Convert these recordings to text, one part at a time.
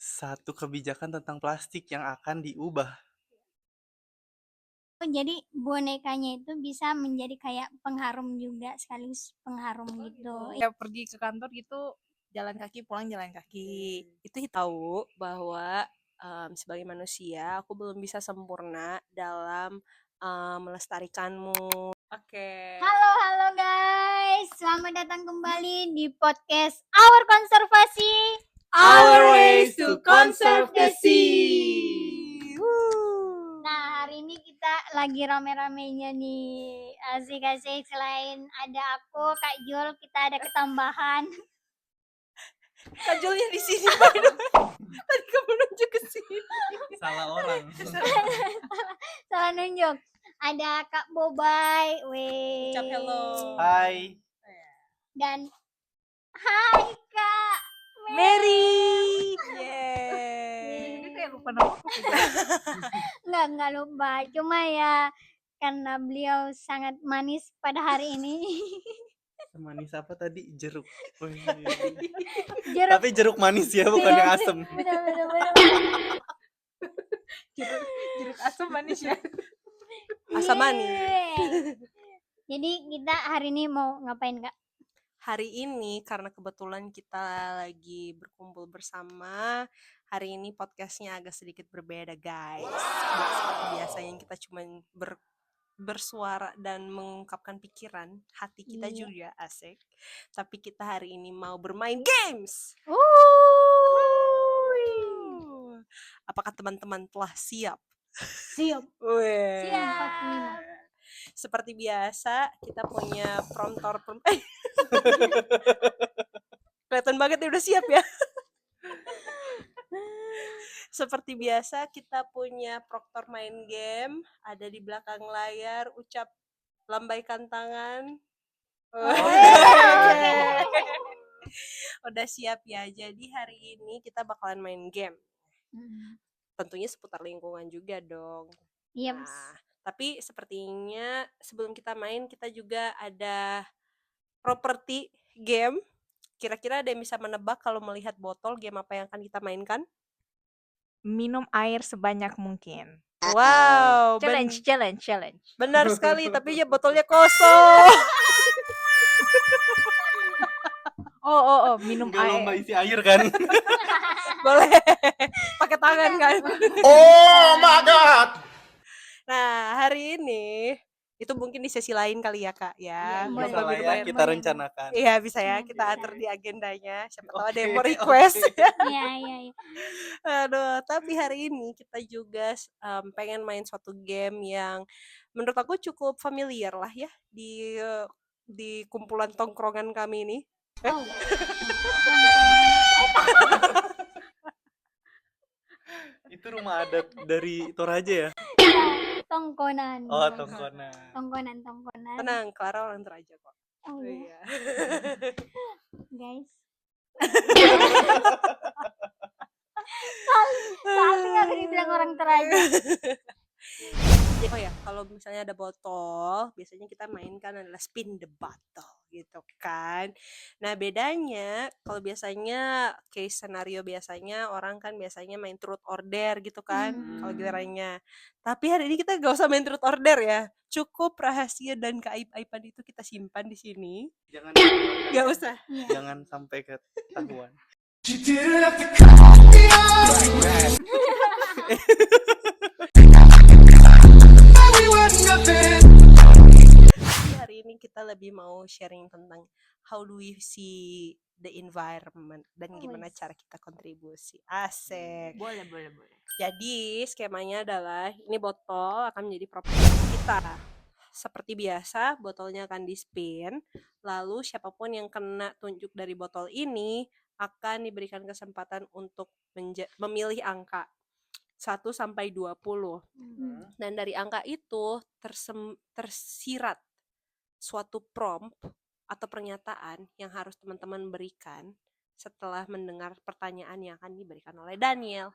Satu kebijakan tentang plastik yang akan diubah. Oh, jadi bonekanya itu bisa menjadi kayak pengharum juga, sekaligus pengharum gitu. Ya pergi ke kantor gitu jalan kaki, pulang jalan kaki. Itu tahu bahwa sebagai manusia aku belum bisa sempurna dalam melestarikanmu. Oke. Halo guys, selamat datang kembali di podcast Our Konservasi. Our ways to conserve the sea. Nah, hari ini kita lagi rame-ramenya nih. Asik-asik, selain ada aku, Kak Jul, kita ada ketambahan. Kak Julnya di sini, by the way. Tadi kamu nunjuk ke sini. Salah orang. Salah nunjuk. Ada Kak Bobay, weh. Ucap hello. Hai. Dan hai Kak Mary. Yeay. Ini kayak lupa nama aku. Nggak lupa, cuma ya karena beliau sangat manis pada hari ini. Manis apa tadi? Jeruk. Wih. Jeruk. Tapi jeruk manis ya, bukan Iya, yang asem. bener. Jeruk asam manis ya. Asam manis. Yeay. Jadi kita hari ini mau ngapain Kak? Hari ini karena kebetulan kita lagi berkumpul bersama, hari ini podcastnya agak sedikit berbeda guys. Nggak seperti biasanya kita cuma bersuara dan mengungkapkan pikiran, hati kita Iya. juga asik. Tapi kita hari ini mau bermain games. Apakah teman-teman telah siap? Siap. Weh. Siap. Seperti biasa kita punya prompter. Kelihatan banget ya udah siap ya. Seperti biasa kita punya proktor main game, ada di belakang layar, ucap lambaikan tangan. Udah siap ya. Jadi hari ini kita bakalan main game. Tentunya seputar lingkungan juga dong. Iya. Nah, tapi sepertinya sebelum kita main kita juga ada properti game. Kira-kira ada yang bisa menebak kalau melihat botol game apa yang akan kita mainkan? Minum air sebanyak mungkin. Wow, Challenge. benar sekali, tapi ya botolnya kosong. Oh, minum Enggak air. lomba isi air kan? Boleh pakai tangan kan? Oh my god. Nah, hari ini itu mungkin di sesi lain kali ya Kak ya. Boleh. Lomba Bisa lah minum ya, air. kita rencanakan. Iya bisa ya, kita Bisa. atur di agendanya. Siapa tahu ada Oke, yang mau request. oke. Iya. Aduh, tapi hari ini kita juga pengen main suatu game yang menurut aku cukup familiar lah ya di kumpulan tongkrongan kami ini. Oh. Itu rumah adat dari Toraja ya? Tongkonan. Oh, Tongkonan. Tongkonan. Tenang, Clara orang Toraja kok. Oh iya. Guys. Soalnya harus dibilang orang Toraja. Oh ya, kalau misalnya ada botol, biasanya kita mainkan adalah spin the bottle gitu kan. Nah, bedanya kalau biasanya case scenario biasanya orang kan biasanya main truth order gitu kan kalau gilirannya. Tapi hari ini kita gak usah main truth order ya. Cukup rahasia dan keaib-aiban itu kita simpan di sini. Jangan Gak usah. jangan sampai ketahuan. Jadi hari ini kita lebih mau sharing tentang how do we see the environment dan gimana cara kita kontribusi. Asik. Boleh. Jadi skemanya adalah ini botol akan menjadi properti kita. Seperti biasa, botolnya akan di-spin. Lalu siapapun yang kena tunjuk dari botol ini akan diberikan kesempatan untuk memilih angka 1 sampai 20. Dan dari angka itu tersirat suatu prompt atau pernyataan yang harus teman-teman berikan setelah mendengar pertanyaan yang akan diberikan oleh Daniel.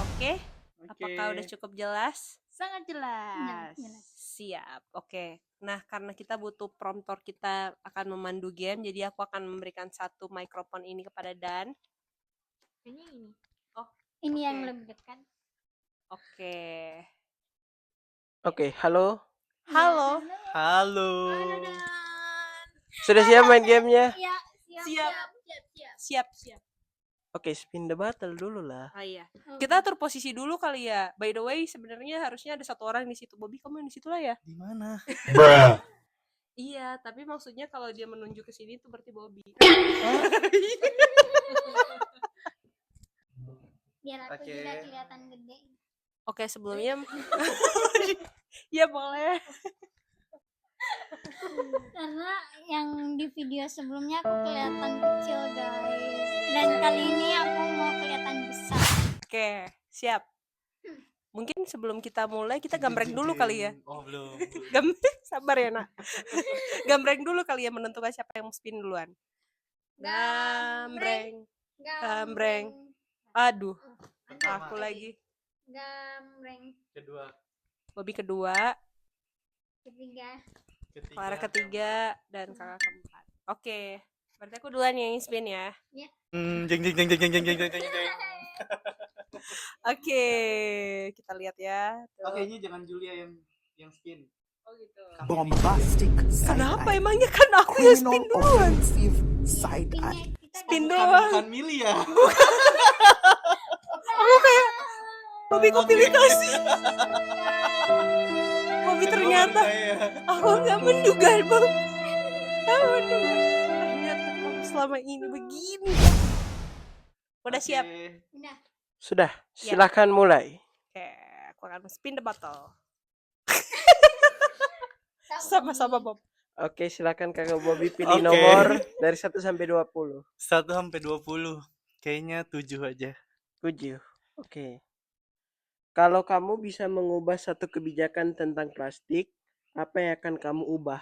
Oke? Apakah udah cukup jelas? Sangat jelas. Siap. Oke. Nah, karena kita butuh prompter, kita akan memandu game, jadi aku akan memberikan satu mikrofon ini kepada Dan. Kayaknya ini. Ini yang Oke. lebih dekat. Oke. Oke, halo. Halo. Halo. Sudah siap main gamenya? Iya, Siap. Siap. Oke, spin the battle dulu lah. Oh iya. Kita atur posisi dulu kali ya. By the way, sebenarnya harusnya ada satu orang di situ. Bobby, kamu yang di situ lah ya. Di mana? Iya, tapi maksudnya kalau dia menunjuk ke sini itu berarti Bobby. Biar aku Oke. juga kelihatan gede. Oke, sebelumnya ya boleh. Karena yang di video sebelumnya aku kelihatan kecil guys. Dan kali ini aku mau kelihatan besar. Oke, siap. Mungkin sebelum kita mulai kita gambreng dulu kali ya. Oh, belum. Sabar ya, Nak. Gambreng dulu kali ya menentukan siapa yang spin duluan. Gambreng. Aduh, Pertama. aku lagi. Gambreng. Kedua. Bobby kedua, Ketiga. Clara ketiga, dan kakak keempat. Oke, berarti aku duluan yang spin ya. Jeng jeng jeng jeng jeng jeng jeng jeng jeng. Oke, kita lihat ya. Oke, ini jangan Julia yang spin. Oh gitu. Bombastic side Kenapa eye. emangnya kan aku yang Criminal spin duluan? offensive side Spinnya eye. kita Spin dapat- doang. Bukan milih ya. Aku kayak Bobby kok pilih kasih. Bobby ternyata aku nggak menduga bang. Ternyata kamu selama ini begini. Udah siap. Udah. Sudah, Ya. silakan mulai. Oke, aku akan spin the bottle. Sama-sama Bob. Oke, silakan Kakak Bobby pilih Oke. nomor dari 1 sampai 20. 1 sampai 20. Kayaknya 7 aja. 7. Oke. Kalau kamu bisa mengubah satu kebijakan tentang plastik, apa yang akan kamu ubah?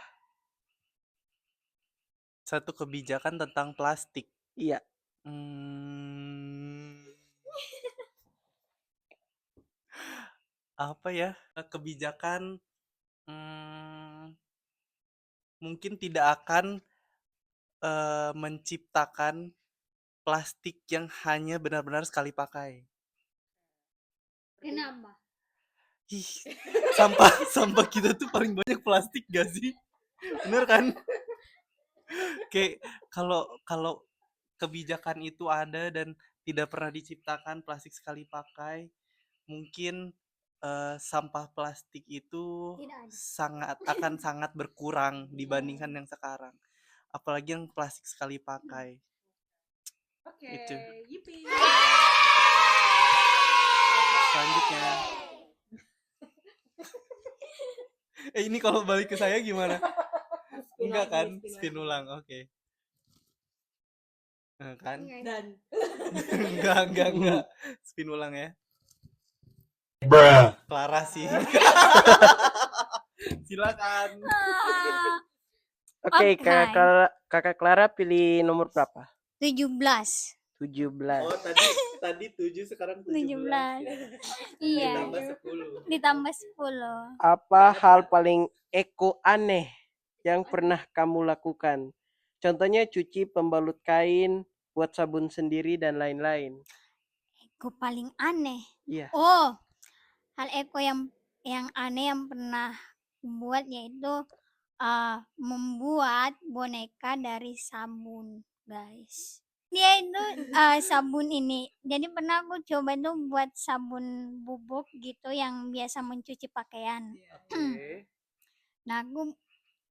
Satu kebijakan tentang plastik. Iya. Apa ya? Kebijakan mungkin tidak akan menciptakan plastik yang hanya benar-benar sekali pakai. Kenapa? Ih, sampah kita tuh paling banyak plastik gak sih? Bener kan? Kayak kalau kebijakan itu ada dan tidak pernah diciptakan plastik sekali pakai, mungkin sampah plastik itu Tidak ada. sangat berkurang dibandingkan yang sekarang. Apalagi yang plastik sekali pakai. Oke, Itu. yippee. Selanjutnya. Ini kalau balik ke saya gimana? Enggak kan? Spin ulang, oke. Kan? Dan Enggak. Spin ulang ya. Clara sih. Silakan. Oke, Oke. Kakak Clara pilih nomor berapa? 17. 17. Oh, tadi 7 sekarang 17. 17. Iya. Ditambah 10. Ditambah 10. Apa hal paling eko aneh yang pernah kamu lakukan? Contohnya cuci pembalut kain, buat sabun sendiri, dan lain-lain. Eko paling aneh. Iya. Oh, hal eko yang aneh yang pernah buat yaitu membuat boneka dari sabun, guys. Dia itu sabun ini. Jadi pernah aku coba tuh buat sabun bubuk gitu yang biasa mencuci pakaian. Oke. Nah, aku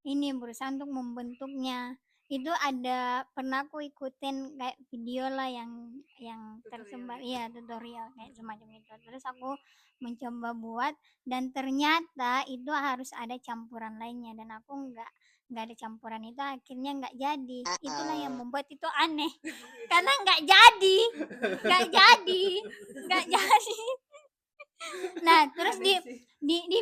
ini berusaha untuk membentuknya. Itu ada pernah aku ikutin kayak video lah yang tersebar, iya tutorial kayak semacam itu. Terus aku mencoba buat dan ternyata itu harus ada campuran lainnya dan aku nggak ada campuran itu, akhirnya nggak jadi. Itulah yang membuat itu aneh karena nggak jadi. Nah, terus di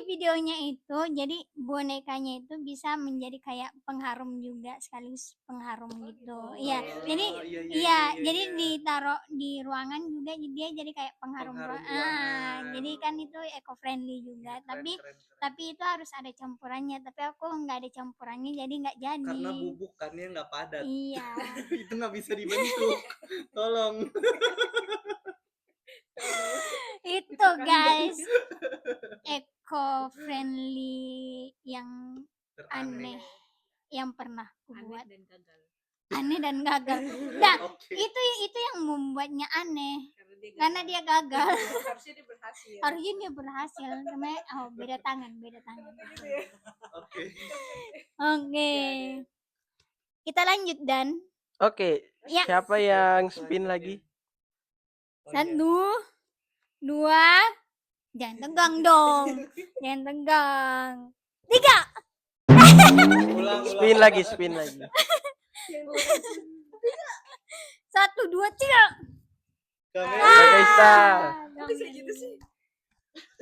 videonya itu jadi bonekanya itu bisa menjadi kayak pengharum juga, sekaligus pengharum gitu. Iya, jadi jadi ditaruh di ruangan juga dia jadi kayak pengharum ruangan. Jadi kan itu eco friendly juga. Tapi itu harus ada campurannya. Tapi aku nggak ada campurannya jadi nggak jadi. Karena bubuk kan ya nggak padat. Iya. Itu nggak bisa dibentuk. Tolong. Itu guys, eco friendly yang aneh yang pernah aku buat. Aneh dan gagal. Nah, itu yang membuatnya aneh. Karena dia gagal. Harusnya dia berhasil. Harusnya dia berhasil. Namanya beda tangan. Oke. Oke. Kita lanjut Dan. Oke, Ya. siapa yang spin lagi? 1, 2, jangan tegang dong. Jangan tegang. 3. Spin lagi. 1, 2, 3. Kakak Ista. Bisa gitu sih.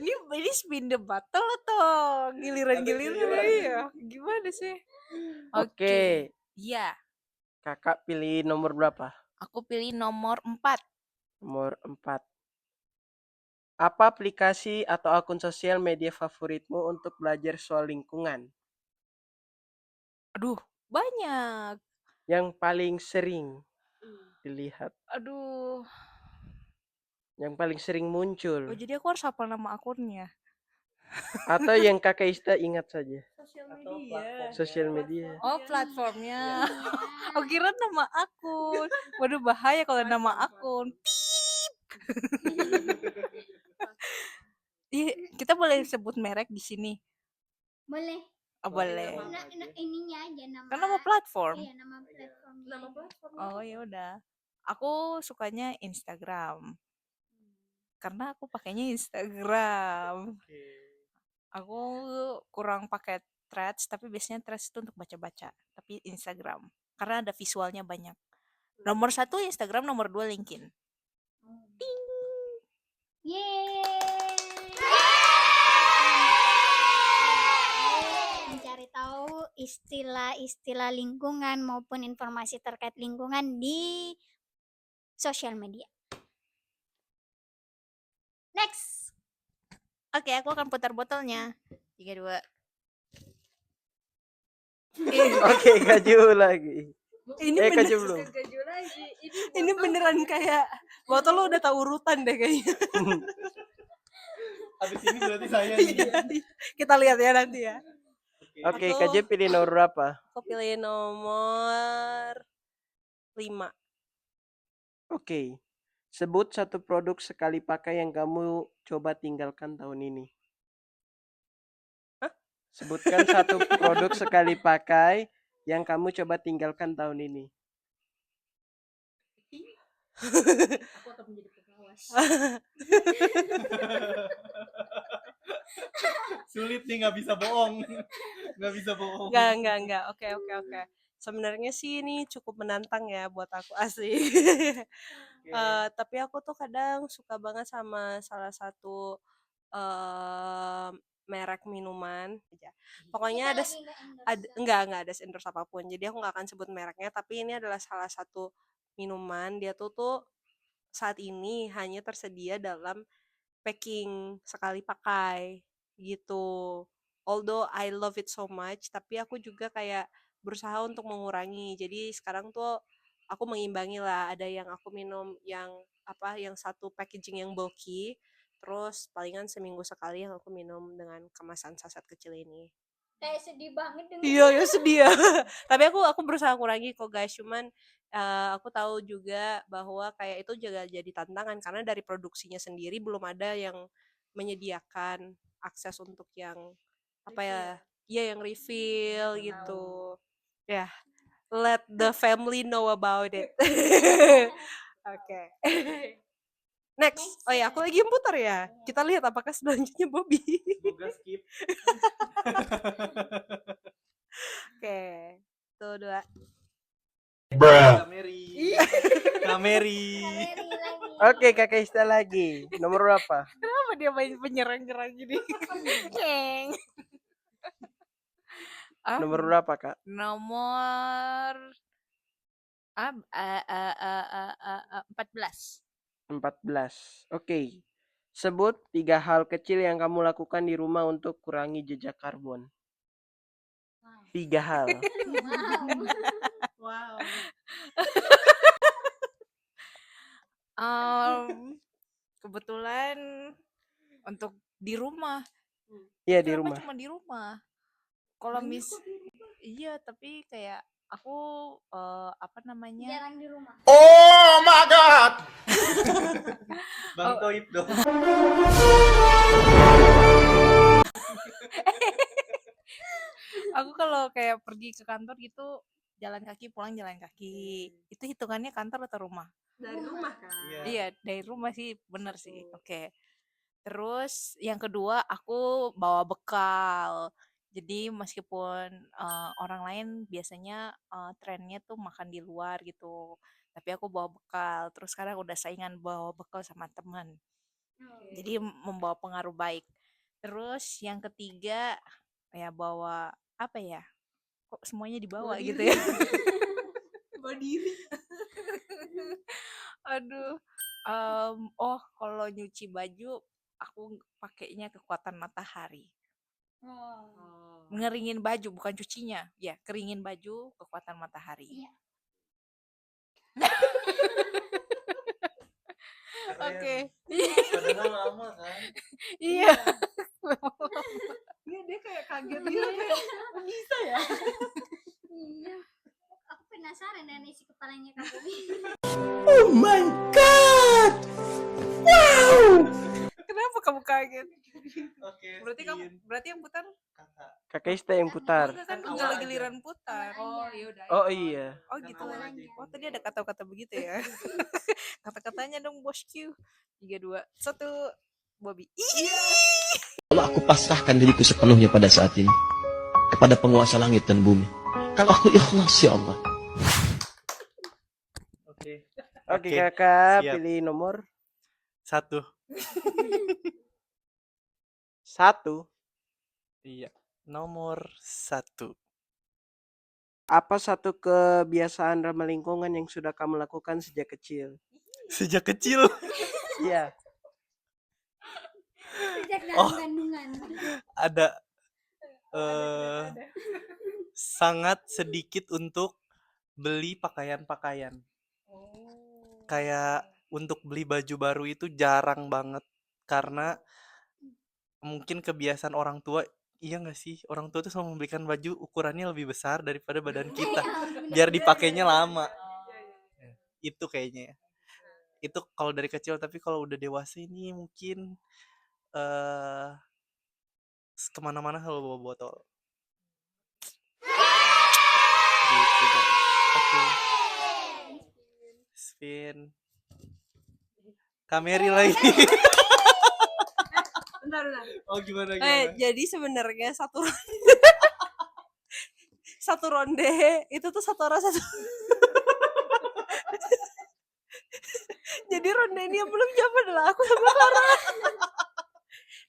Ini spin the battle atau giliran-giliran ya? Gimana sih? Oke, Iya, kakak pilih nomor berapa? aku pilih nomor 4. Nomor 4. Apa aplikasi atau akun sosial media favoritmu untuk belajar soal lingkungan? Aduh, banyak. Yang paling sering dilihat, Aduh. yang paling sering Oh, muncul, jadi aku harus hafal nama akunnya. atau yang kakak Ista ingat saja? Sosial media. Sosial media. Oh, platformnya. Aku kira nama akun. Waduh, bahaya kalau nama akun. Pip. Kita boleh sebut merek di sini. Boleh. Oh, boleh. Ininya aja nama. Kan nama platform. Iya, nama platformnya. Nama platform. Oh, ya udah. Aku sukanya Instagram. Karena aku pakainya Instagram. Aku kurang pakai Threads, tapi biasanya Threads itu untuk baca-baca. Tapi Instagram, karena ada visualnya banyak. Nomor 1 Instagram, nomor 2 LinkedIn. Mencari tahu istilah-istilah lingkungan maupun informasi terkait lingkungan di sosial media. Next. Oke, aku akan putar botolnya. 3, 2. Oke, kaju lagi. Ini Kaju belum. Ini beneran kayak botol lo udah tahu urutan deh kayaknya. Habis ini berarti saya nih. Kita lihat ya nanti ya. Oke, Aku- Kaju pilih nomor berapa? Aku pilih nomor 5. Oke. Sebut satu produk sekali pakai yang kamu coba tinggalkan tahun ini. Sebutkan satu produk sekali pakai yang kamu coba tinggalkan tahun ini. Aku akan menjadi pengawas. Sulit nih, nggak bisa bohong. Enggak. Oke. Sebenarnya sih ini cukup menantang ya buat aku asli. Tapi aku tuh kadang suka banget sama salah satu merek minuman aja. Pokoknya enggak ada endorse apapun. Jadi aku nggak akan sebut mereknya, tapi ini adalah salah satu minuman. Dia tuh saat ini hanya tersedia dalam packing sekali pakai gitu. Although I love it so much, tapi aku juga kayak berusaha untuk mengurangi. Jadi sekarang tuh aku mengimbangi lah. Ada yang aku minum yang satu packaging yang bulky, terus palingan seminggu sekali yang aku minum dengan kemasan saset kecil ini. Kayak sedih banget dengan Iya ya sedih ya. Tapi aku berusaha kurangi kok guys. Cuman aku tahu juga bahwa kayak itu juga jadi tantangan karena dari produksinya sendiri belum ada yang menyediakan akses untuk yang yang refill gitu. Ya, let the family know about it. Oke. Next. Oh ya, aku lagi yang putar ya. Kita lihat apakah selanjutnya Bobby. Semoga skip. Oke. 1, 2. Kameri. Kameri. Oke, Kakak Ista lagi. Nomor berapa? Kenapa dia main penyerang-nyerang gini? Ceng. Nomor berapa, Kak? Nomor 14. 14. Oke. Sebut 3 hal kecil yang kamu lakukan di rumah untuk kurangi jejak karbon. 3 hal. Wow. Kebetulan di rumah. Iya, Itu di lama rumah. cuma di rumah. Kalau iya, tapi kayak aku apa namanya? Jarang di rumah. Oh my God! Bang Oh. Toib dong. Aku kalau kayak pergi ke kantor gitu jalan kaki, pulang jalan kaki. Itu hitungannya kantor atau rumah? Dari rumah kan. Iya, dari rumah sih, bener sih. Oke. Terus yang kedua aku bawa bekal. Jadi meskipun orang lain biasanya trennya tuh makan di luar gitu, tapi aku bawa bekal. Terus sekarang udah saingan bawa bekal sama teman. Jadi membawa pengaruh baik. Terus yang ketiga ya bawa apa ya? Kok semuanya dibawa gitu ya? Bawa diri. Aduh. Kalau nyuci baju aku pakainya kekuatan matahari. Oh. Ngeringin baju bukan cucinya. Ya, keringin baju kekuatan matahari. Iya. Oke. Padahal lama kan. Iya. Iya, dia kayak kaget gitu kayak bisa ya. Iya. Aku penasaran dengan isi kepalanya Kak Bumi. Oh my God! Wow! Kenapa kamu kaget? Oke. Berarti yang putar Kakak. Kakak Ista yang putar. kan Kan tinggal awal aja. giliran putar. Oh, yaudah. Oh iya. Oh Kan gitu. awal aja. Oh tadi ada kata-kata begitu ya. Kata-katanya dong bosku. 3, 2, 1. Bobby. Allah, aku pasrahkan diriku sepenuhnya pada saat ini kepada penguasa langit dan bumi. Kalau aku ikhlas ya Allah. Oke. Oke, Oke, Kakak siap. pilih nomor 1. 1. Iya. Nomor 1. Apa satu kebiasaan ramah lingkungan yang sudah kamu lakukan sejak kecil? Sejak kecil. Iya. Sejak dalam Oh. kandungan. Ada sangat sedikit untuk beli pakaian-pakaian. Kayak untuk beli baju baru itu jarang banget karena mungkin kebiasaan orang tua. Iya nggak sih, orang tua tuh selalu membelikan baju ukurannya lebih besar daripada badan kita biar dipakainya lama. Itu kayaknya ya. Itu kalau dari kecil, tapi kalau udah dewasa ini mungkin kemana-mana selalu bawa botol. Gitu guys. Oke. Spin. Kameri lagi. Bentar. Oh gimana? Jadi sebenarnya satu ronde itu tuh satu orang satu. Jadi ronde ini yang belum jawab adalah aku sama Clara.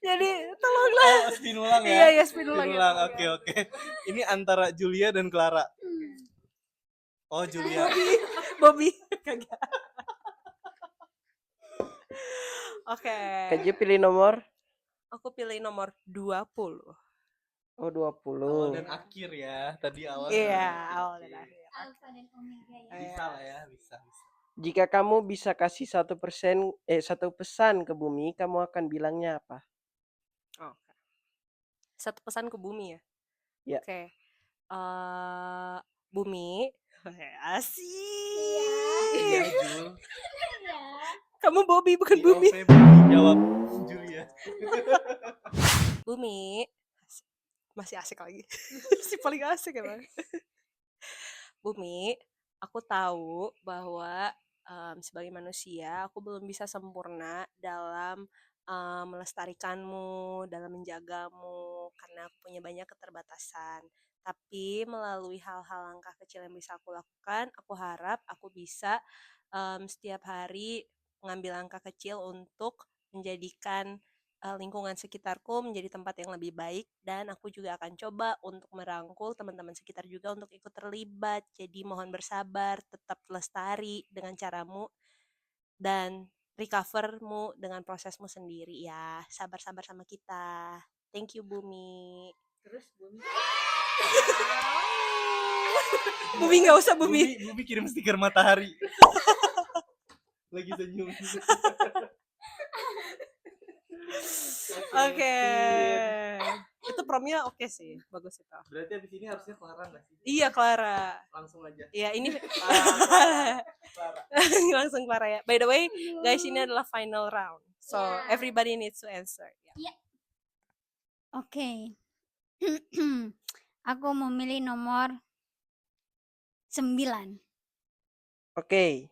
Jadi tolonglah. Oh, spin ulang ya? Iya, spin Spin ulang ya. ulang. Oke. Ini antara Julia dan Clara. Oh, Julia. Bobby. Kagak. Oke. Kakak pilih nomor Aku pilih nomor 20. Oh, 20. Awal dan akhir ya. Tadi awal. Iya, dan awal akhir. dan akhir. Alfa dan Omega ya. Bisa lah ya, bisa. Jika kamu bisa kasih satu pesan ke bumi, kamu akan bilangnya apa? Oke. Satu pesan ke bumi ya. Ya. Oke. Bumi. Asik. Iya, Jul. Kamu Bobby bukan Di Bumi. OP Bumi jawab Julia. Bumi. Masih asik lagi. Si paling asik emang. Bumi, aku tahu bahwa sebagai manusia aku belum bisa sempurna dalam melestarikanmu, dalam menjagamu, karena aku punya banyak keterbatasan. Tapi melalui hal-hal langkah kecil yang bisa aku lakukan, aku harap aku bisa setiap hari mengambil langkah kecil untuk menjadikan lingkungan sekitarku menjadi tempat yang lebih baik, dan aku juga akan coba untuk merangkul teman-teman sekitar juga untuk ikut terlibat. Jadi mohon bersabar, tetap lestari dengan caramu dan recovermu dengan prosesmu sendiri ya. Sabar-sabar sama kita. Thank you Bumi. Terus Bumi. Bumi nggak usah Bumi. Bumi kirim stiker matahari. Lagi senyum. Oke. Itu promnya oke sih, bagus itu. Berarti abis ini harusnya Clara nggak sih? Iya, Clara. Langsung aja. Iya, ini Clara. langsung Clara ya. By the way, guys, ini adalah final round. So, Ya. everybody needs to answer. Ya. Oke. Aku memilih nomor 9. Oke.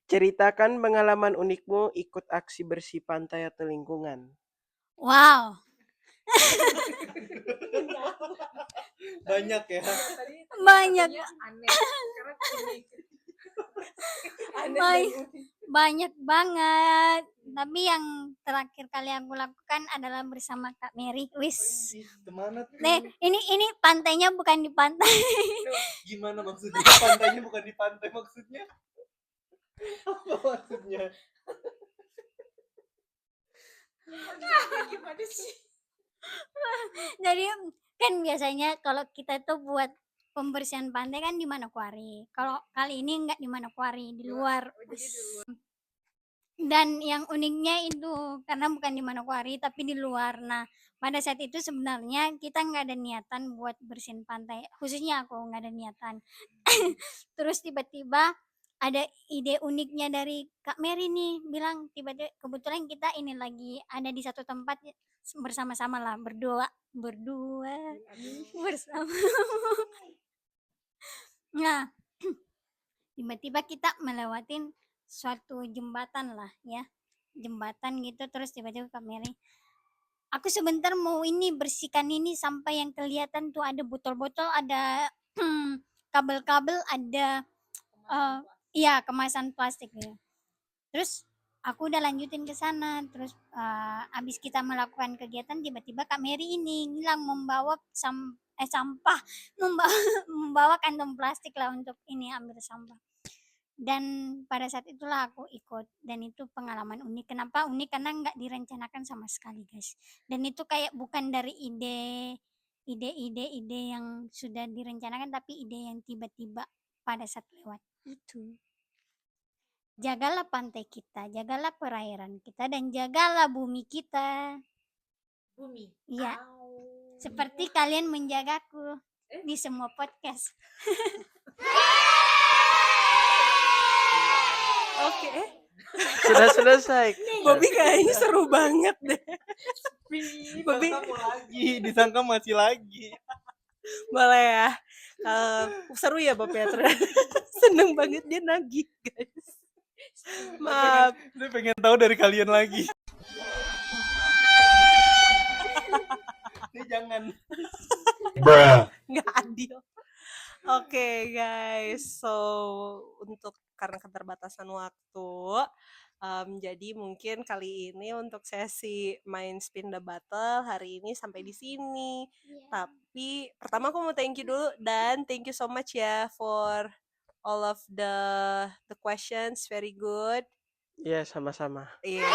Ceritakan pengalaman unikmu ikut aksi bersih pantai atau lingkungan. Wow, Banyak ya. banyak aneh karena banyak banget. Tapi yang terakhir kali aku lakukan adalah bersama Kak Mary. Wis. Kemana tuh? Ini pantainya bukan di pantai. Gimana maksudnya? Pantainya bukan di pantai maksudnya? Apa maksudnya? gimana sih? Jadi kan biasanya kalau kita tuh buat pembersihan pantai kan di Manokwari. Kalau kali ini enggak di Manokwari, di luar. Dan yang uniknya itu karena bukan di Manokwari tapi di luar. Nah, pada saat itu sebenarnya kita nggak ada niatan buat bersihin pantai. Khususnya aku nggak ada niatan. Terus tiba-tiba ada ide uniknya dari Kak Mary nih, bilang tiba-tiba kebetulan kita ini lagi ada di satu tempat bersama-sama lah, berdua bersama. Nah, tiba-tiba kita melewatin suatu jembatan lah ya, jembatan gitu. Terus tiba-tiba Kak Mary, aku sebentar mau ini bersihkan ini sampai yang kelihatan tuh ada botol-botol, ada kabel-kabel, ada iya kemasan plastik gitu. Terus aku udah lanjutin ke sana. Terus abis kita melakukan kegiatan tiba-tiba Kak Mary ini ngilang membawa sampah, membawa kantong plastik lah untuk ini ambil sampah. Dan pada saat itulah aku ikut, dan itu pengalaman unik. Kenapa unik? Karena nggak direncanakan sama sekali guys, dan itu kayak bukan dari ide yang sudah direncanakan, tapi ide yang tiba-tiba pada saat lewat itu. Jagalah pantai kita, jagalah perairan kita, dan jagalah bumi kita. Bumi. Iya, seperti kalian menjagaku di semua podcast. Oke. Sudah selesai. Bobby kayaknya seru banget deh. Bobby Disangka mau lagi, disangka masih lagi. boleh ya. Seru ya Bob ya, ternyata. Seneng banget dia nagih guys. Maaf. Saya pengen tahu dari kalian lagi. Ini jangan. Nggak adil. Oke guys, so untuk karena keterbatasan waktu, jadi mungkin kali ini untuk sesi main spin the battle hari ini sampai di sini. Tapi pertama aku mau thank you dulu, dan thank you so much ya for all of the questions, very good. Iya, sama-sama. Iya.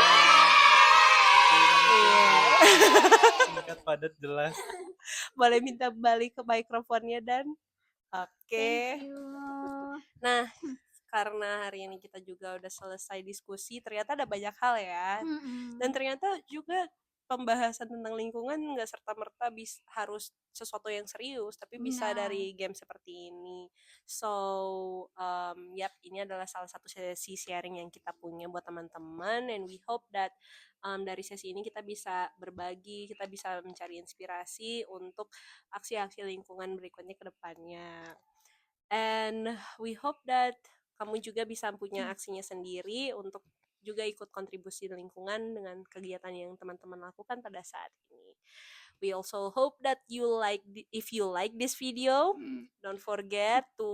Singkat padat jelas. Boleh minta balik ke mikrofonnya dan oke. Thank you. Nah, karena hari ini kita juga udah selesai diskusi, ternyata ada banyak hal ya. Dan ternyata juga pembahasan tentang lingkungan nggak serta-merta harus sesuatu yang serius, tapi bisa Nah. dari game seperti ini. So, ini adalah salah satu sesi sharing yang kita punya buat teman-teman, and we hope that dari sesi ini kita bisa berbagi, kita bisa mencari inspirasi untuk aksi-aksi lingkungan berikutnya ke depannya. And we hope that kamu juga bisa punya aksinya sendiri untuk juga ikut kontribusi lingkungan dengan kegiatan yang teman-teman lakukan pada saat ini. We also hope that if you like this video, don't forget to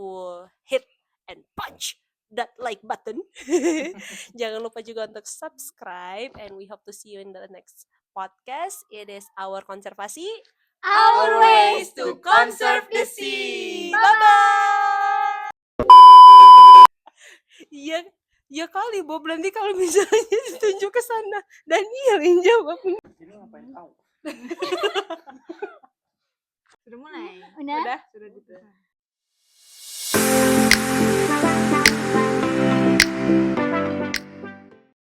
hit and punch that like button. Jangan lupa juga untuk subscribe, and we hope to see you in the next podcast. It is our konservasi, Our ways to conserve the sea. Bye-bye. Ya kali Bob, nanti kalau misalnya ditunjuk ke sana, Daniel yang jawab. Ini ngapain tahu? Sudah mulai. Udah? Sudah gitu.